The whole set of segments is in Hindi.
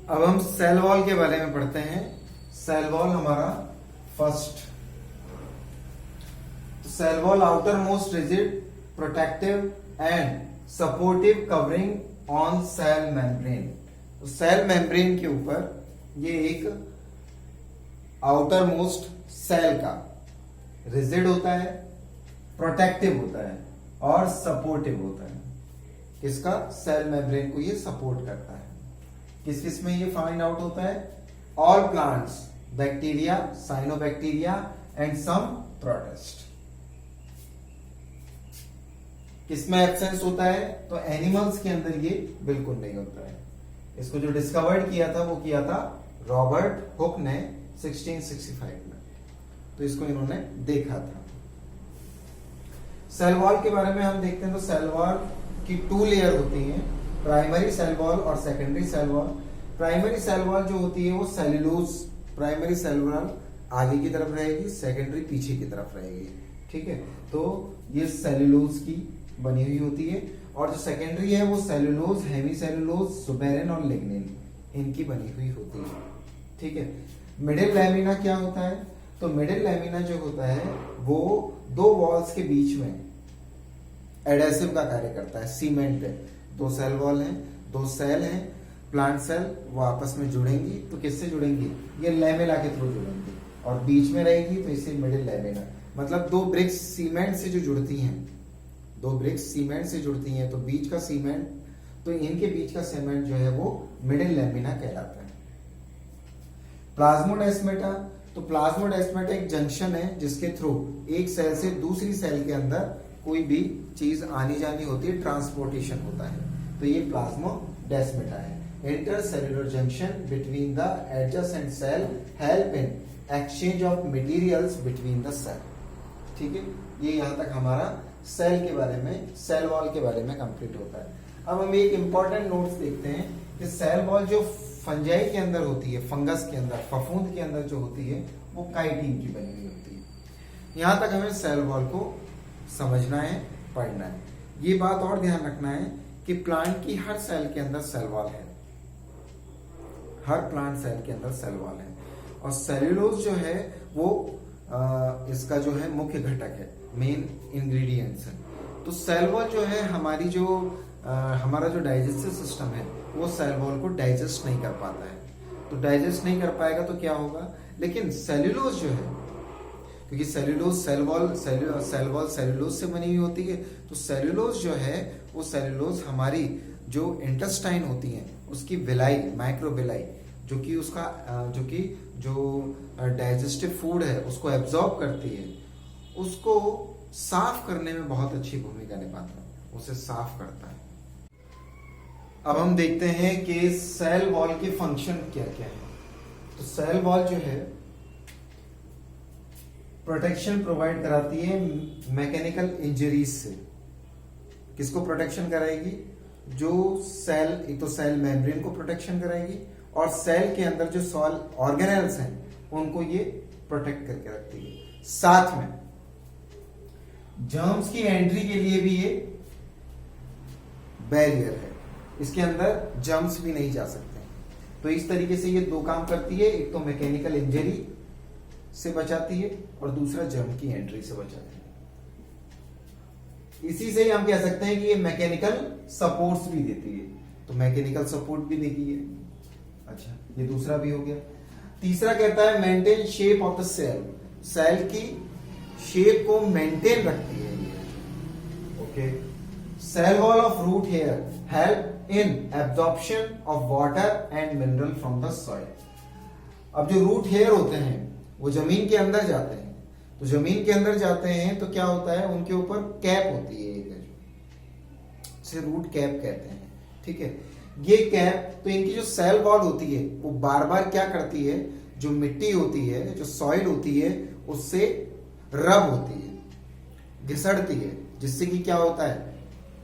अब हम सेल वॉल के बारे में पढ़ते हैं। सेल वॉल हमारा फर्स्ट, तो cell wall outer most rigid protective and supportive covering on cell membrane. तो सेल मेम्ब्रेन के ऊपर ये एक आउटर मोस्ट सेल का रिजिड होता है, प्रोटेक्टिव होता है और सपोर्टिव होता है। किसका? सेल मेम्ब्रेन को ये सपोर्ट करता है। किस किस में ये फाइंड आउट होता है? All plants, bacteria, cyanobacteria and some protist. किसमें एब्सेंस होता है? तो एनिमल्स के अंदर ये बिल्कुल नहीं होता है। इसको जो डिस्कवर्ड किया था वो किया था रॉबर्ट हुक ने 1665 में। तो इसको इन्होंने देखा था। सेल वॉल के बारे में हम देखते हैं तो सेल वॉल की 2 लेयर होती हैं, प्राइमरी सेल वॉल और secondary cell wall. Primary cell wall जो होती है वो सेल्यूलोज, प्राइमरी सेल वॉल आगे की तरफ रहेगी, सेकेंडरी पीछे की तरफ रहेगी। ठीक है, तो ये सेल्यूलोज की बनी हुई होती है और जो सेकेंडरी है वो सेल्यूलोज, हेमी सेल्यूलोज, सुबेरिन और लिग्निन इनकी बनी हुई होती है। ठीक है, मिडिल लैमिना क्या होता है? तो मिडिल लैमिना जो होता है वो 2 वॉल्स के बीच में एडेसिव का कार्य करता है, सीमेंट है। 2 सेल वॉल हैं, 2 सेल हैं, प्लांट सेल, वो आपस में जुड़ेंगी। तो किससे जुड़ेंगी? ये लैमेला के थ्रू जुड़ेंगी और बीच में रहेगी तो इसे मिडिल लैमिना। मतलब 2 ब्रिक्स सीमेंट से जो जुड़ती हैं, 2 ब्रिक्स सीमेंट से जुड़ती हैं तो बीच का सीमेंट, तो इनके बीच का सीमेंट जो है वो मिडिल लैमिना कहलाता है। प्लाज्मोडेस्माटा, तो प्लाज्मोडेस्माटा एक जंक्शन है जिसके थ्रू एक सेल से दूसरी सेल के अंदर कोई भी चीज आनी जानी होती है, ट्रांसपोर्टेशन होता है। तो ये प्लाज्मोडेस्माटा है। Intercellular junction between the adjacent cell help in exchange of materials between the cell. ठीक है, ये यहां तक हमारा सेल के बारे में, सेल वॉल के बारे में कंप्लीट होता है। अब हम एक इंपॉर्टेंट नोट्स देखते हैं कि सेल वॉल जो फंजाई के अंदर होती है, फंगस के अंदर, फफूंद के अंदर जो होती है वो काइटिन की बनी हुई होती है। यहां तक हमें सेल वॉल को समझना है, पढ़ना है। ये बात और ध्यान रखना है कि प्लांट की हर सेल के अंदर सेल वॉल है, हर प्लांट सेल के अंदर सेल वॉल है। और सेल्यूलोज जो है वो इसका जो है मुख्य घटक है, मेन इंग्रेडिएंट्स है। तो सेल वॉल जो है हमारी जो हमारा जो डाइजेस्टिव सिस्टम है वो सेल वॉल को डाइजेस्ट नहीं कर पाता है। तो डाइजेस्ट नहीं कर पाएगा तो क्या होगा? लेकिन सेल्यूलोज जो है, क्योंकि सेल्यूलोज सेल वॉल सेल्यूलोज से बनी हुई होती है, तो सेल्यूलोज जो है वो सेल्यूलोज हमारी जो इंटेस्टाइन होती है उसकी विलाई, माइक्रोविलाई, जो कि उसका जो डाइजेस्टिव फूड है उसको एब्जॉर्ब करती है, उसको साफ करने में बहुत अच्छी भूमिका निभाता है, उसे साफ करता है। अब हम देखते हैं कि सेल वॉल के फंक्शन क्या क्या है। तो सेल वॉल जो है प्रोटेक्शन प्रोवाइड कराती है मैकेनिकल इंजरीज से। किसको प्रोटेक्शन कराएगी? जो सेल, एक तो सेल मेम्ब्रेन को प्रोटेक्शन कराएगी और सेल के अंदर जो सेल ऑर्गेनेल्स हैं उनको ये प्रोटेक्ट करके रखती है। साथ में जर्म्स की एंट्री के लिए भी ये बैरियर है, इसके अंदर जर्म्स भी नहीं जा सकते। तो इस तरीके से ये 2 काम करती है, एक तो मैकेनिकल इंजरी से बचाती है और दूसरा जर्म की एंट्री से बचाती है। इसी से हम कह सकते हैं कि ये मैकेनिकल सपोर्ट्स भी देती है। तो मैकेनिकल सपोर्ट भी देती है। अच्छा, ये दूसरा भी हो गया। तीसरा कहता है maintain shape of the cell, cell की शेप को मेंटेन रखती है ये। Okay, cell wall of root hair help in absorption of water and mineral from the soil. अब जो रूट हेयर होते हैं वो जमीन के अंदर जाते हैं, तो जमीन के अंदर जाते हैं तो क्या होता है, उनके ऊपर कैप होती है, जिसे रूट कैप कहते हैं। ठीक है, ये कैप, तो इनकी जो सेल वॉल होती है वो बार बार क्या करती है, जो मिट्टी होती है, जो सॉइल होती है, उससे रब होती है, घिसड़ती है, जिससे कि क्या होता है,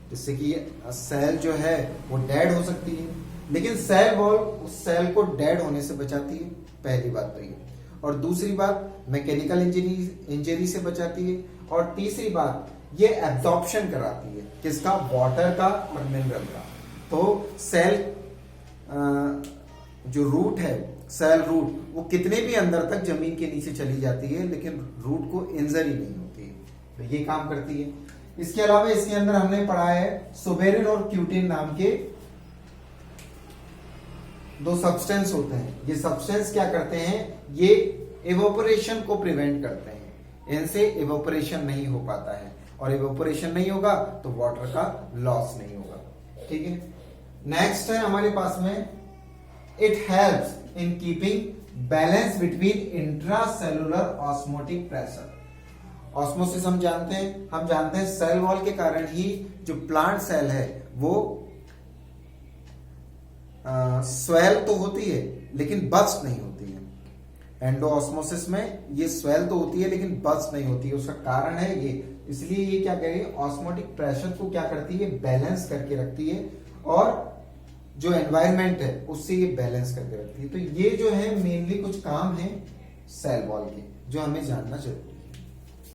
जिससे कि सेल जो है वो डेड हो सकती है। लेकिन सेल वॉल उस सेल को डेड होने से बचाती है, पहली बात तो ये। और दूसरी बात मैकेनिकल इंजरी से बचाती है। और तीसरी बात ये एब्जॉर्प्शन कराती है, किसका? वाटर का और मिनरल का। तो सेल जो रूट है, सेल रूट, वो कितने भी अंदर तक जमीन के नीचे चली जाती है लेकिन रूट को इंजरी नहीं होती है, तो ये काम करती है। इसके अलावा इसके अंदर हमने पढ़ा है सुबेरिन और क्यूटिन नाम के दो सब्सटेंस होते हैं। ये सब्सटेंस क्या करते हैं, ये इवोपरेशन को प्रिवेंट करते हैं, इनसे इवोपरेशन नहीं हो पाता है, और इवोपरेशन नहीं होगा तो वाटर का लॉस नहीं होगा। ठीक है, नेक्स्ट है हमारे पास में, it helps in keeping balance between intracellular osmotic pressure. Osmosis हम जानते हैं सेल वॉल के कारण ही जो प्लांट सेल है वो स्वेल तो होती है लेकिन बस्ट नहीं होती है। एंडोऑस्मोसिस में ये स्वेल तो होती है लेकिन बस्ट नहीं होती है, उसका कारण है ये, इसलिए ये क्या करेगी, ऑस्मोटिक प्रेशर को क्या करती है, बैलेंस करके रखती है, और जो एनवायरनमेंट है उससे ये बैलेंस करके रखती है। तो ये जो है मेनली कुछ काम है सेल वॉल के, जो हमें जानना जरूरी है।